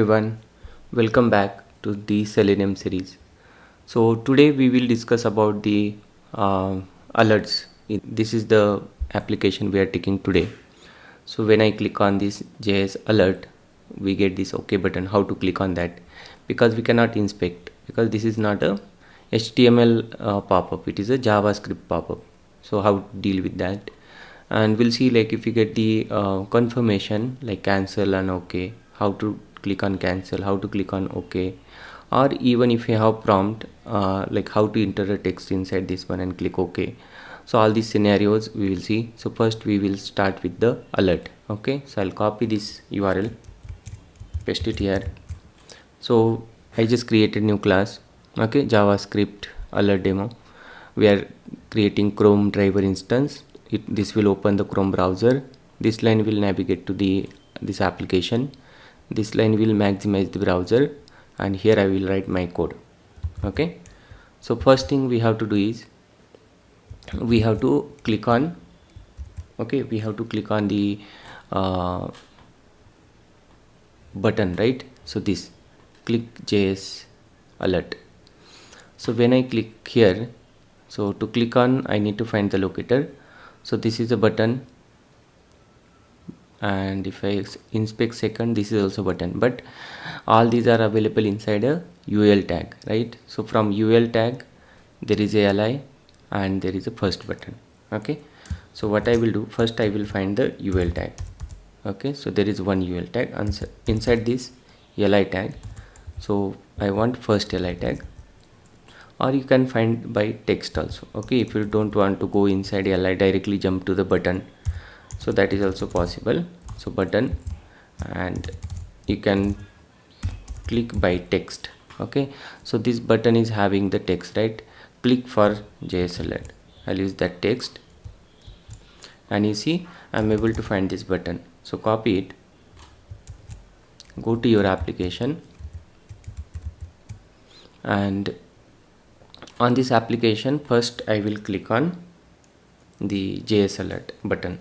Everyone, welcome back to the Selenium series. So today we will discuss about the alerts. This is the application we are taking today. So when I click on this JS alert, we get this OK button. How to click on that? Because we cannot inspect, because this is not a HTML pop-up, it is a JavaScript pop-up. So how to deal with that? And we'll see, like, if you get the confirmation like cancel and OK, how to click on cancel, how to click on OK, or even if you have prompt like how to enter a text inside this one and click OK. So all these scenarios we will see. So first we will start with the alert. Okay, so I'll copy this URL, paste it here. So I just created new class. Okay, JavaScript alert demo. We are creating Chrome driver instance. This will open the Chrome browser. This line will navigate to this application. This line will maximize the browser, and here I will write my code. Okay, so first thing we have to do is we have to click on the button, right? So this click JS alert. So when I click here, so to click on I need to find the locator. So this is a button, and if I inspect second, this is also button, but all these are available inside a UL tag, right? So from UL tag there is a li and there is a first button. Okay, so what I will do, first I will find the UL tag. Okay, so there is one UL tag inside this li tag. So I want first li tag, or you can find by text also. Okay, if you don't want to go inside li, directly jump to the button, so that is also possible. So button, and you can click by text. Okay, so this button is having the text, right? Click for JS alert. I'll use that text, and you see I'm able to find this button. So copy it, go to your application, and on this application first I will click on the JS alert button.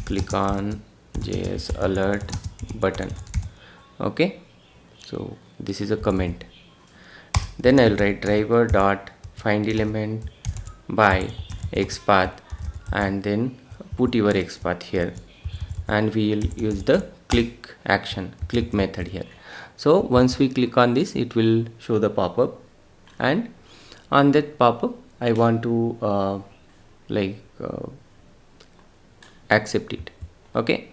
Click on JS alert button. Okay, so this is a comment. Then I'll write driver dot find element by XPath, and then put your XPath here, and we will use the click method here. So once we click on this, it will show the pop-up, and on that pop-up I want to accept it. Okay,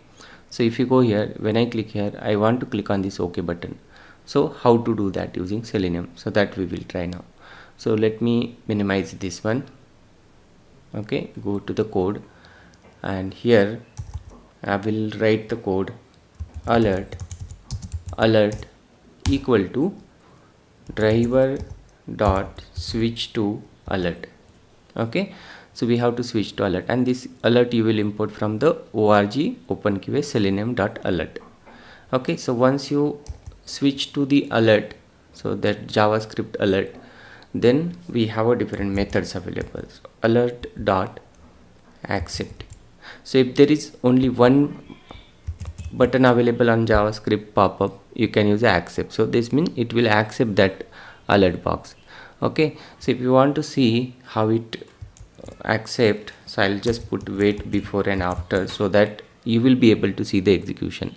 so if you go here, when I click here, I want to click on this OK button. So how to do that using Selenium? So that we will try now. So let me minimize this one. Okay, go to the code, and here I will write the code alert equal to driver dot switch to alert. Okay, so we have to switch to alert, and this alert you will import from the org OpenQA selenium.alert. Okay, so once you switch to the alert, so that JavaScript alert, then we have a different methods available. So alert dot accept. So if there is only one button available on JavaScript pop-up, you can use accept. So this means it will accept that alert box. Okay, so if you want to see how it accept, so I'll just put wait before and after, so that you will be able to see the execution.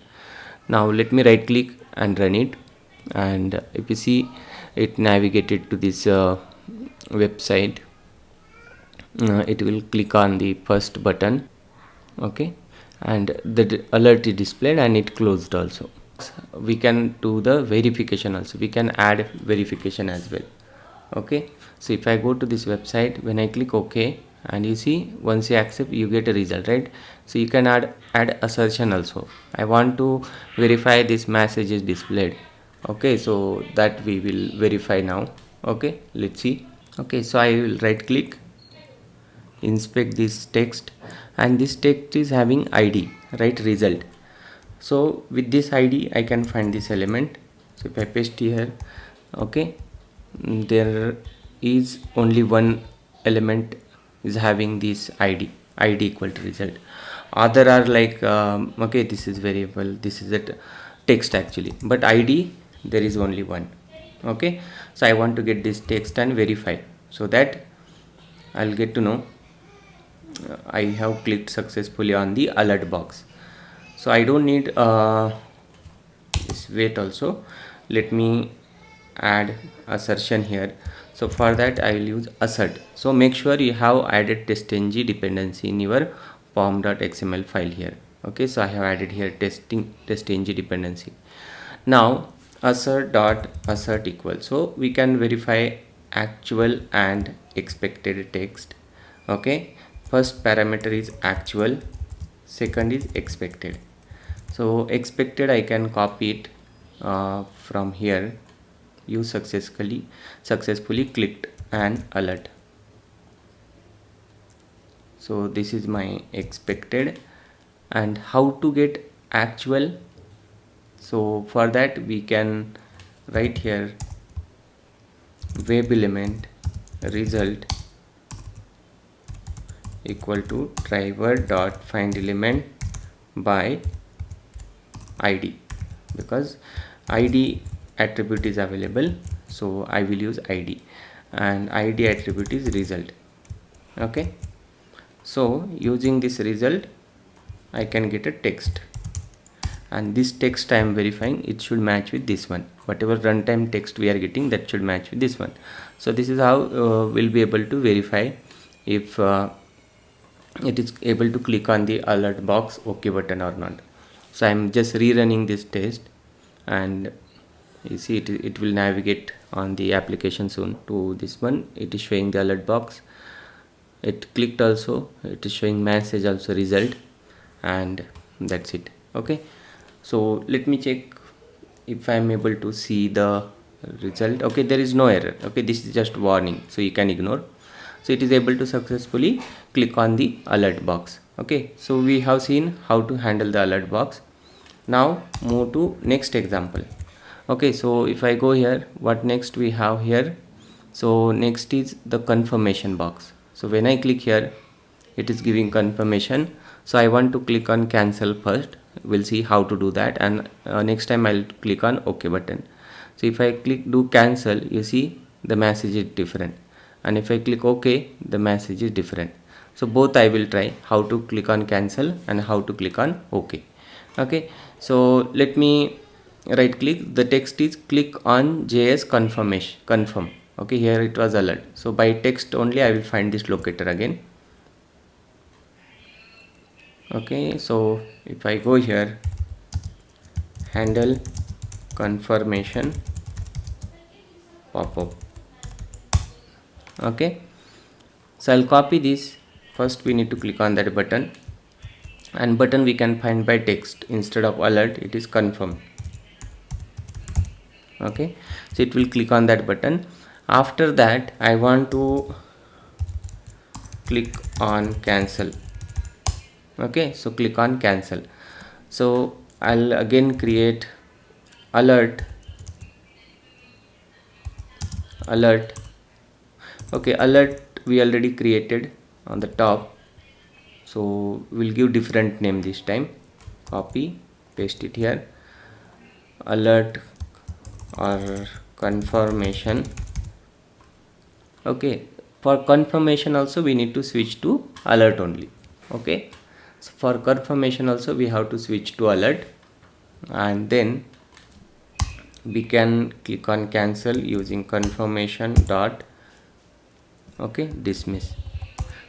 Now let me right click and run it, and if you see, it navigated to this website. It will click on the first button. Okay, and the alert is displayed, and it closed also. We can do the verification also. We can add verification as well. Okay, so if I go to this website, when I click OK, and you see, once you accept, you get a result, right? So you can add assertion also. I want to verify this message is displayed. Okay, so that we will verify now. Okay, let's see. Okay, so I will right click, inspect this text, and this text is having ID, right? Result. So with this ID I can find this element. So if I paste here, okay, there is only one element is having this ID equal to result. Other are like okay, this is variable, this is it, text actually, but ID there is only one. Okay, so I want to get this text and verify, so that I'll get to know I have clicked successfully on the alert box. So I don't need this wait also. Let me add assertion here. So for that I will use assert. So make sure you have added testng dependency in your pom.xml file here. Okay, so I have added here testng dependency. Now assert equal, so we can verify actual and expected text. Okay, first parameter is actual, second is expected. So expected I can copy it from here. You successfully clicked an alert. So this is my expected. And how to get actual? So for that we can write here web element result equal to driver dot find element by ID, because ID attribute is available, so I will use ID, and ID attribute is result. Okay, so using this result I can get a text, and this text I am verifying it should match with this one. Whatever runtime text we are getting, that should match with this one. So this is how we'll be able to verify if it is able to click on the alert box OK button or not. So I am just rerunning this test, and you see it will navigate on the application soon to this one. It is showing the alert box, it clicked also, it is showing message also, result, and that's it. Okay, so let me check if I am able to see the result. Okay, there is no error. Okay, this is just warning, so you can ignore. So it is able to successfully click on the alert box. Okay, so we have seen how to handle the alert box. Now move to next example. Okay, so if I go here, what next we have here? So next is the confirmation box. So when I click here, it is giving confirmation. So I want to click on cancel first. We'll see how to do that, and next time I'll click on OK button. So if I click do cancel, you see the message is different, and if I click OK, the message is different. So both I will try, how to click on cancel and how to click on OK. Okay, so let me right click, the text is click on JS confirm. Okay, here it was alert, so by text only I will find this locator again. Okay, so if I go here, handle confirmation popup. Okay, so I'll copy this. First we need to click on that button, and button we can find by text. Instead of alert, it is confirm. Okay, so it will click on that button. After that I want to click on cancel. Okay, so click on cancel. So I'll again create alert. Okay, alert we already created on the top, so we'll give different name this time. Copy, paste it here, alert or confirmation. Okay, for confirmation also we need to switch to alert only. Okay, so for confirmation also we have to switch to alert, and then we can click on cancel using confirmation dot dismiss.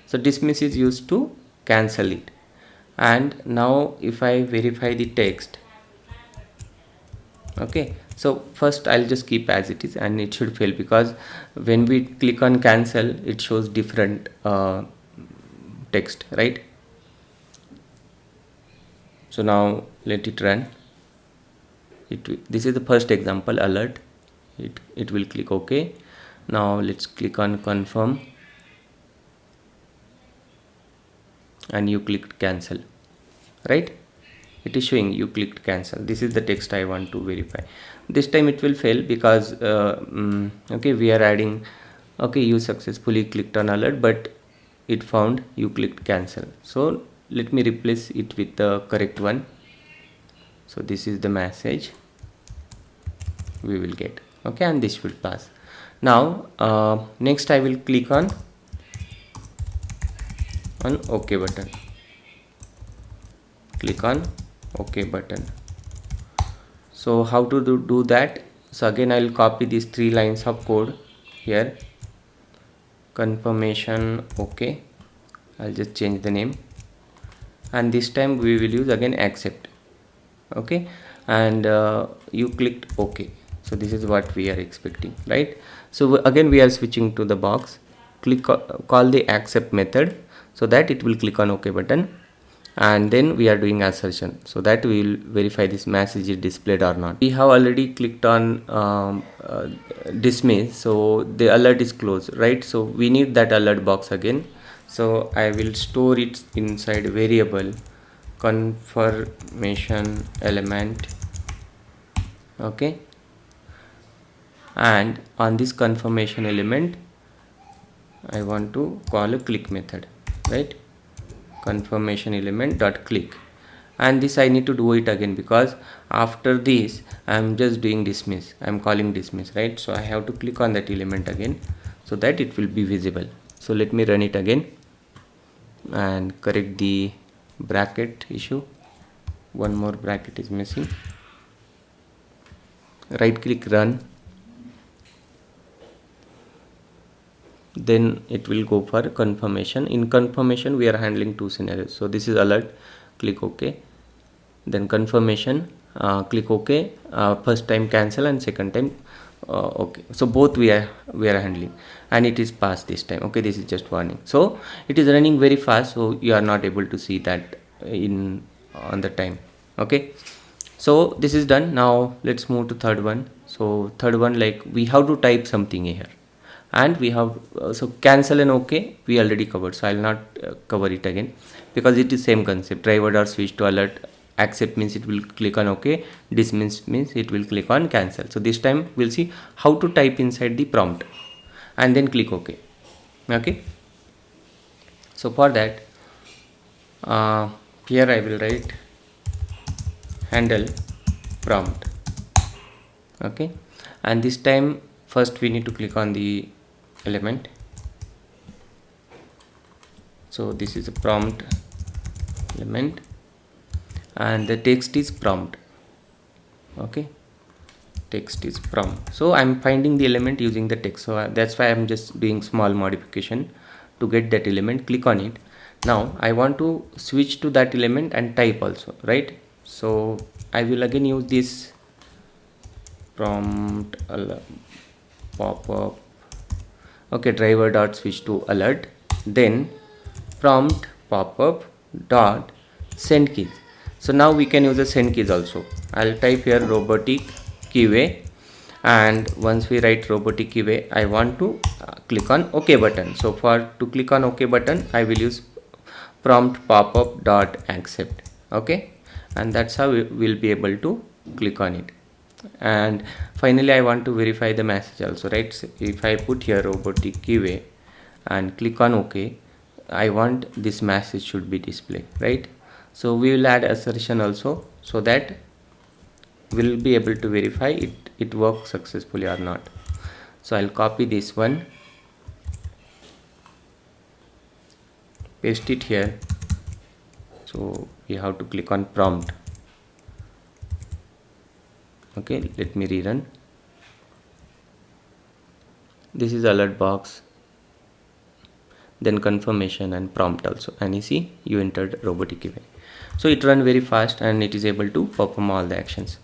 So dismiss is used to cancel it. And now if I verify the text, okay, so first I'll just keep as it is, and it should fail because when we click on cancel it shows different text, right? So now let it run. This is the first example, alert. It will click OK. Now let's click on confirm, and you clicked cancel, right? It is showing you clicked cancel. This is the text I want to verify. This time it will fail because okay, we are adding, okay, you successfully clicked on alert, but it found you clicked cancel. So let me replace it with the correct one. So this is the message we will get. Okay, and this will pass. Now next I will click on OK button. Click on OK button. So how to do that? So again I will copy these 3 lines of code here. Confirmation OK. I'll just change the name, and this time we will use again accept. Okay, and you clicked OK. So this is what we are expecting, right? So again we are switching to the box. Call the accept method so that it will click on OK button, and then we are doing assertion so that we will verify this message is displayed or not. We have already clicked on dismiss, so the alert is closed, right? So we need that alert box again. So I will store it inside variable confirmation element. Okay, and on this confirmation element I want to call a click method, right? Confirmation element dot click, and this I need to do it again because after this I am just doing dismiss. I am calling dismiss, right? So I have to click on that element again so that it will be visible. So let me run it again and correct the bracket issue. One more bracket is missing. Right click, run, then it will go for confirmation. In confirmation we are handling 2 scenarios. So this is alert, click OK, then confirmation, click OK, first time cancel and second time OK. So both we are handling, and it is passed this time. Okay, this is just warning. So it is running very fast, so you are not able to see that on the time. Okay, so this is done. Now let's move to third one. So third one, like we have to type something here, and we have so cancel and OK we already covered, so I will not cover it again because it is same concept. Driver dot switch to alert. Accept means it will click on OK, dismiss means it will click on cancel. So this time we'll see how to type inside the prompt and then click OK. Okay, so for that here I will write handle prompt. Okay, and this time first we need to click on the element. So this is a prompt element and the text is prompt. Okay, text is prompt. So I'm finding the element using the text, so that's why I'm just doing small modification to get that element. Click on it. Now I want to switch to that element and type also, right? So I will again use this prompt popup. Okay, driver dot switch to alert, then prompt popup dot send keys. So now we can use the send keys also. I'll type here RoboticQA, and once we write RoboticQA I want to click on OK button. So to click on OK button I will use prompt popup dot accept. Okay, and that's how we will be able to click on it. And finally I want to verify the message also, right? So if I put here RoboticQA and click on OK, I want this message should be displayed, right? So we will add assertion also so that we'll be able to verify it works successfully or not. So I'll copy this one, paste it here. So we have to click on prompt. Okay, let me rerun. This is alert box, then confirmation and prompt also, and you see you entered RoboticQA. So it run very fast and it is able to perform all the actions.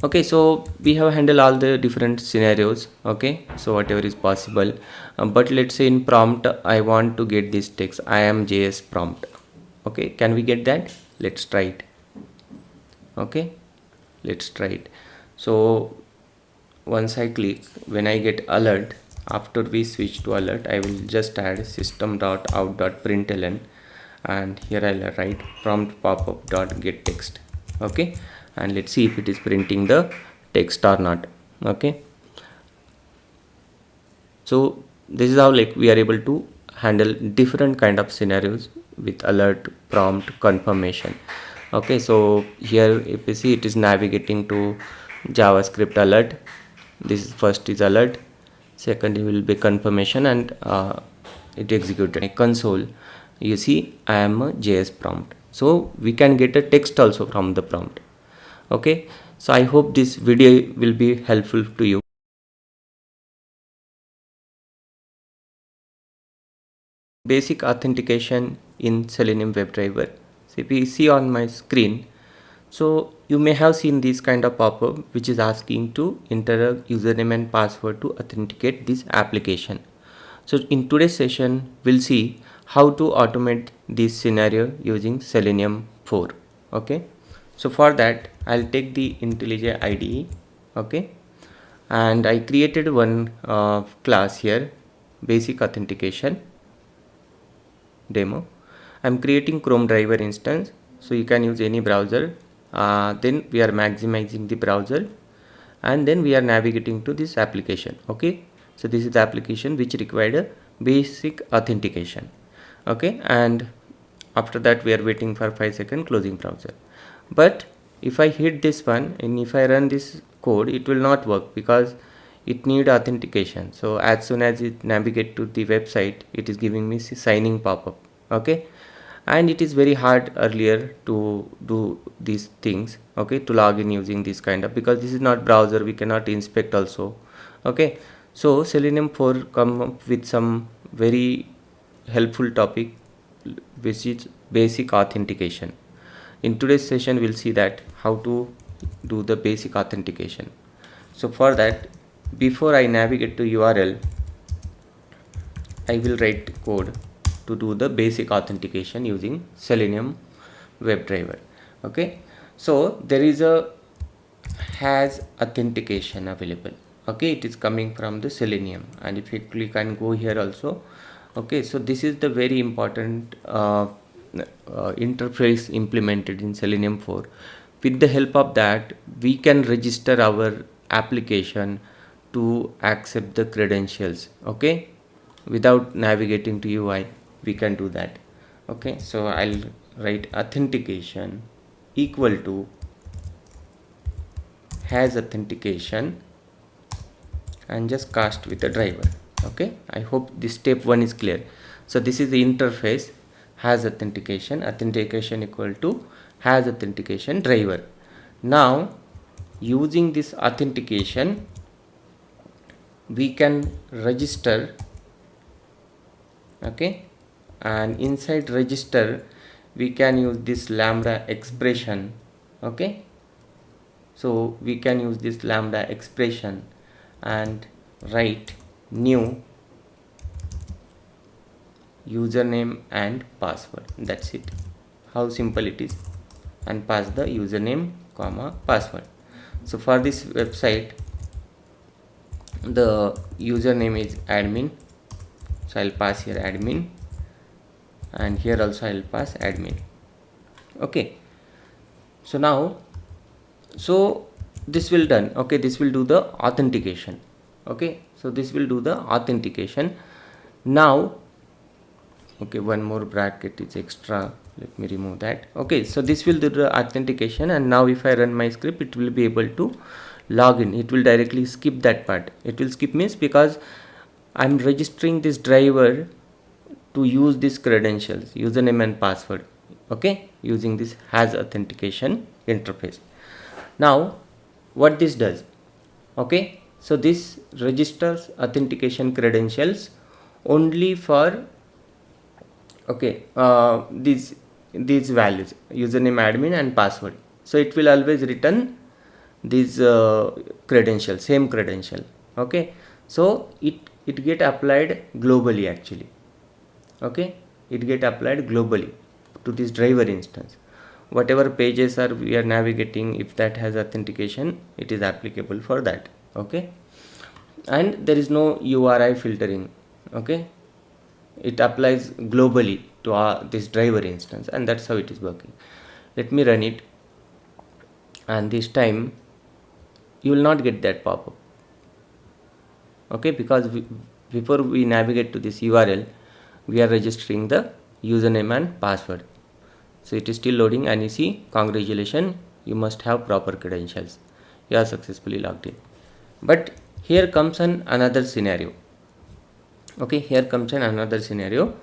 Okay, so we have handled all the different scenarios. Okay, so whatever is possible, but let's say in prompt I want to get this text I am JS prompt. Okay, can we get that? Let's try it. Okay, let's try it. So once I click, when I get alert, after we switch to alert I will just add system.out.println, and here I'll write prompt popup dot get text. Okay, and let's see if it is printing the text or not. Okay, so this is how like we are able to handle different kind of scenarios with alert, prompt, confirmation. Okay, so here if you see, it is navigating to JavaScript alert. This is first is alert, second will be confirmation, and it executed a console. You see I am a JS prompt, so we can get a text also from the prompt. Okay, so I hope this video will be helpful to you. Basic authentication in Selenium WebDriver. So if you see on my screen, so you may have seen this kind of pop-up which is asking to enter a username and password to authenticate this application. So in today's session, we'll see how to automate this scenario using Selenium 4. Okay. So for that, I'll take the IntelliJ IDE. Okay. And I created one class here, basic authentication demo. I'm creating Chrome driver instance, so you can use any browser. Then we are maximizing the browser, and then we are navigating to this application. Okay, so this is the application which required a basic authentication. Okay, and after that we are waiting for 5 seconds, closing browser. But if I hit this one and if I run this code, it will not work because it need authentication. So as soon as it navigate to the website, it is giving me signing pop-up. Okay, and it is very hard earlier to do these things. Okay, to log in using this kind of, because this is not browser, we cannot inspect also. Okay, so Selenium 4 come up with some very helpful topic which is basic authentication. In today's session we'll see that how to do the basic authentication. So for that, before I navigate to URL, I will write code to do the basic authentication using Selenium WebDriver. Okay, so there is a has authentication available. Okay, it is coming from the Selenium, and if you click and go here also. Okay, so this is the very important interface implemented in Selenium 4. With the help of that, we can register our application to accept the credentials. Okay, without navigating to UI, we can do that. Okay, so I'll write authentication equal to has authentication and just cast with the driver. Okay, I hope this step 1 is clear. So this is the interface, has authentication equal to has authentication driver. Now using this authentication, we can register. Okay, and inside register we can use this lambda expression. Okay, so we can use this lambda expression and write new username and password. That's it, how simple it is, and pass the username comma password. So for this website, the username is admin, so I'll pass here admin, and here also I'll pass admin. Okay, so now, so this will done. Okay, this will do the authentication. Okay, so this will do the authentication. Now, okay, one more bracket is extra, let me remove that. Okay, so this will do the authentication, and now if I run my script, it will be able to log in. It will directly skip that part. It will skip means because I'm registering this driver to use this credentials, username and password. Okay, using this has authentication interface. Now what this does, okay, so this registers authentication credentials only for, okay, these values, username, admin and password. So it will always return these credential, same credential. Okay, so it get applied globally actually. Okay, it get applied globally to this driver instance. Whatever pages are we are navigating, if that has authentication, it is applicable for that. Okay, and there is no URI filtering. Okay, it applies globally to this driver instance, and that's how it is working. Let me run it, and this time you will not get that pop-up. Okay, because before we navigate to this URL, we are registering the username and password. So it is still loading, and you see, congratulations, you must have proper credentials, you are successfully logged in. But here comes another scenario. Okay, here comes another scenario.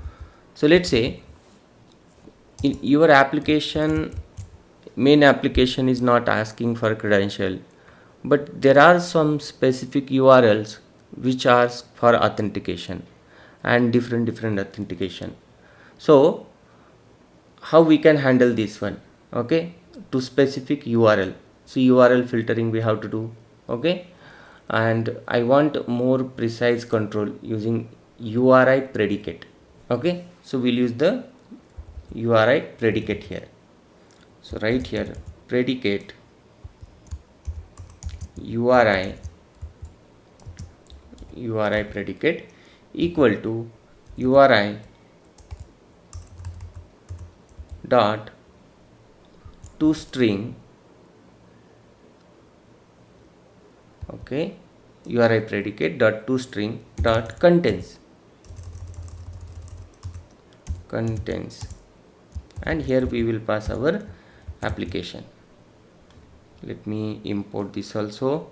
So let's say in your application, main application is not asking for credential, but there are some specific URLs which are for authentication and different authentication. So how we can handle this one? Okay, to specific URL. So URL filtering we have to do. Okay, and I want more precise control using URI predicate. Okay, so we'll use the URI predicate here. So right here, predicate URI predicate equal to URI dot toString. Okay, URI predicate dot toString dot contains, and here we will pass our application. Let me import this also.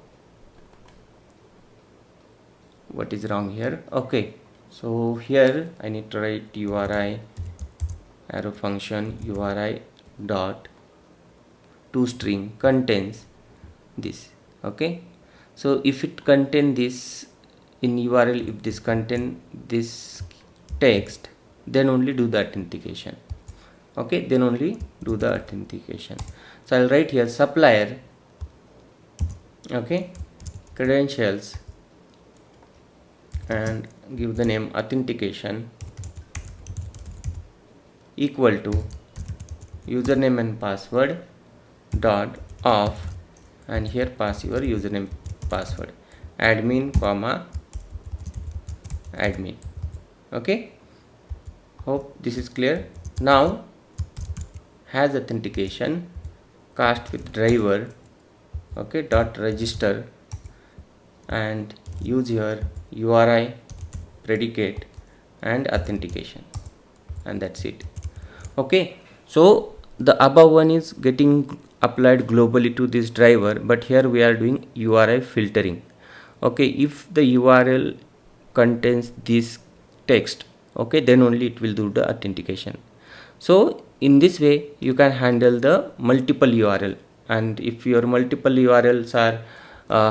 What is wrong here? Okay, so here I need to write URI arrow function URI dot toString contains this. Okay, so if it contain this in URL, if this contain this text, then only do the authentication. Okay, then only do the authentication. So I'll write here supplier, okay, credentials, and give the name authentication equal to username and password dot off, and here pass your username password, admin comma admin. Okay, hope this is clear. Now has authentication cast with driver, okay, dot register, and use your URI predicate and authentication, and that's it. Okay, so the above one is getting applied globally to this driver, but here we are doing URI filtering. Okay, if the URL contains this text, okay, then only it will do the authentication. So in this way you can handle the multiple URL, and if your multiple URLs are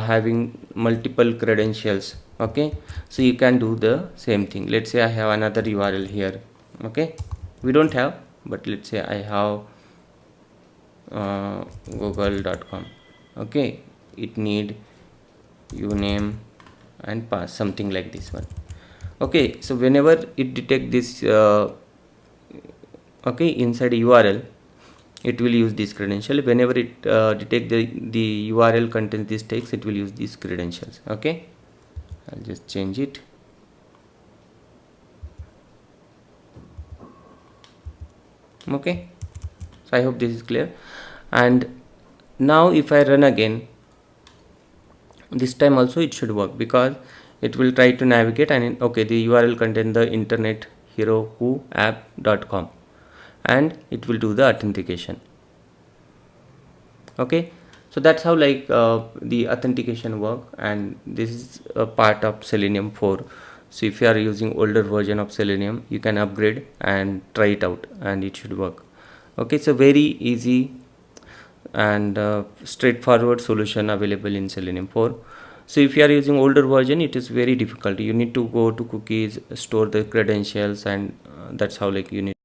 having multiple credentials, okay, so you can do the same thing. Let's say I have another URL here. Okay, we don't have, but let's say I have google.com. okay, it need uname and pass, something like this one. Okay, so whenever it detect this okay, inside a URL, it will use this credential. Whenever it detect the URL contains this text, it will use these credentials. Okay, I'll just change it. Okay, so I hope this is clear. And now if I run again, this time also it should work, because it will try to navigate, and okay, the URL contains the internet hero who app.com, and it will do the authentication. Okay, so that's how like the authentication work, and this is a part of Selenium 4. So if you are using older version of Selenium, you can upgrade and try it out, and it should work. Okay, so very easy and straightforward solution available in Selenium 4. So if you are using older version, it is very difficult. You need to go to cookies, store the credentials, and that's how like you need